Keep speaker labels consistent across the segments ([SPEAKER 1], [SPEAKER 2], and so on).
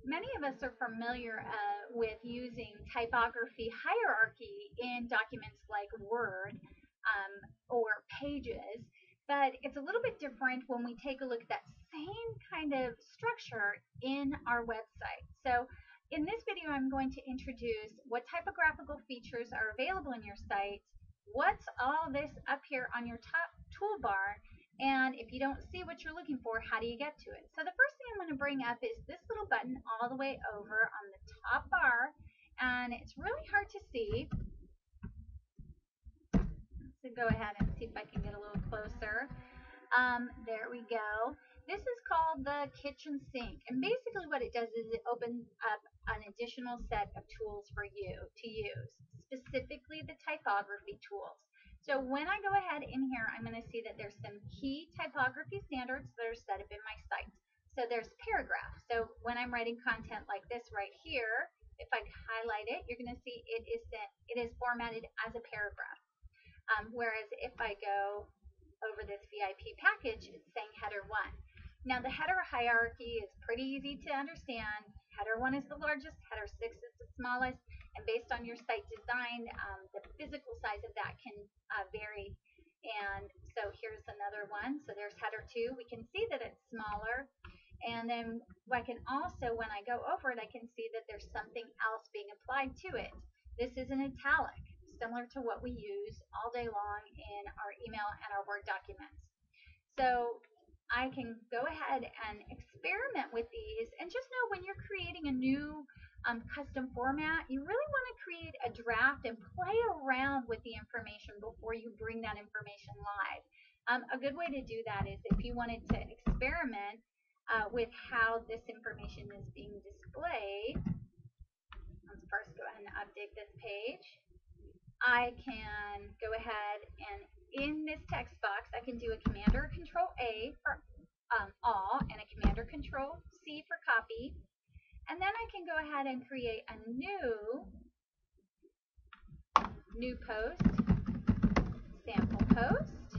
[SPEAKER 1] Many of us are familiar with using typography hierarchy in documents like Word or Pages, but it's a little bit different when we take a look at that same kind of structure in our website. So in this video, I'm going to introduce what typographical features are available in your site, what's all this up here on your top toolbar, and if you don't see what you're looking for, how do you get to it? So the first thing I'm going to bring up is this little button all the way over on the top bar, and it's really hard to see. So go ahead and see if I can get a little closer. There we go. This is called the kitchen sink, and basically what it does is it opens up an additional set of tools for you to use, specifically the typography tools. So when I go ahead in here, I'm going to see that there's some key typography standards that are set up in my site. So there's paragraph. So when I'm writing content like this right here, if I highlight it, you're going to see it is formatted as a paragraph. Whereas if I go over this VIP package, it's saying header 1. Now the header hierarchy is pretty easy to understand. Header 1 is the largest, header 6 is the smallest, and based on your site design, the physical size of that can vary. And so here's another one. So there's header 2. We can see that it's smaller. And then I can also, when I go over it, I can see that there's something else being applied to it. This is an italic, similar to what we use all day long in our email and our Word documents. So I can go ahead and experiment with these, and just know when you're creating a new custom format, you really want to create a draft and play around with the information before you bring that information live. A good way to do that is if you wanted to experiment with how this information is being displayed. Let's first go ahead and update this page. I can go ahead and in this text box, I can do a Command or Control A for all and a Command or Control C for copy. And then I can go ahead and create a new post, sample post.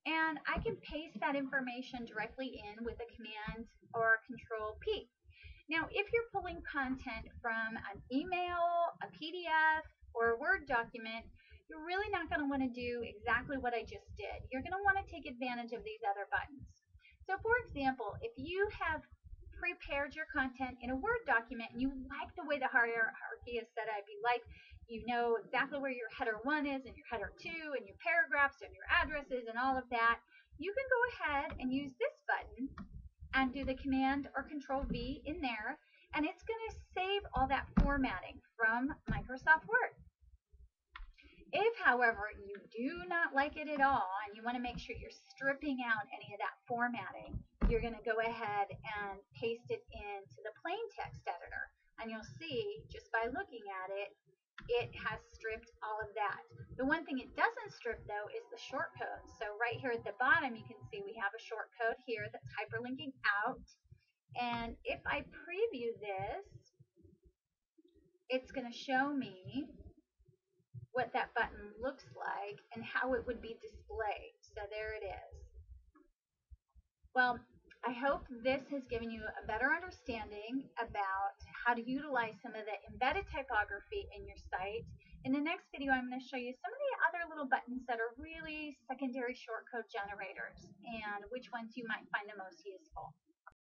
[SPEAKER 1] And I can paste that information directly in with a Command or Control P. Now, if you're pulling content from an email, a PDF, or a Word document, you're really not going to want to do exactly what I just did. You're going to want to take advantage of these other buttons. So, for example, if you have prepared your content in a Word document and you like the way the hierarchy is set up, you know exactly where your header 1 is and your header 2 and your paragraphs and your addresses and all of that, you can go ahead and use this button and do the Command or Control V in there, and it's going to save all that formatting from Microsoft Word. If, however, you do not like it at all and you want to make sure you're stripping out any of that formatting, you're going to go ahead and paste it into the plain text editor. And you'll see, just by looking at it, it has stripped all of that. The one thing it doesn't strip, though, is the shortcode. So right here at the bottom, you can see we have a shortcode here that's hyperlinking out. And if I preview this, it's going to show me what that button looks like and how it would be displayed. So there it is. Well, I hope this has given you a better understanding about how to utilize some of the embedded typography in your site. In the next video, I'm going to show you some of the other little buttons that are really secondary shortcode generators and which ones you might find the most useful.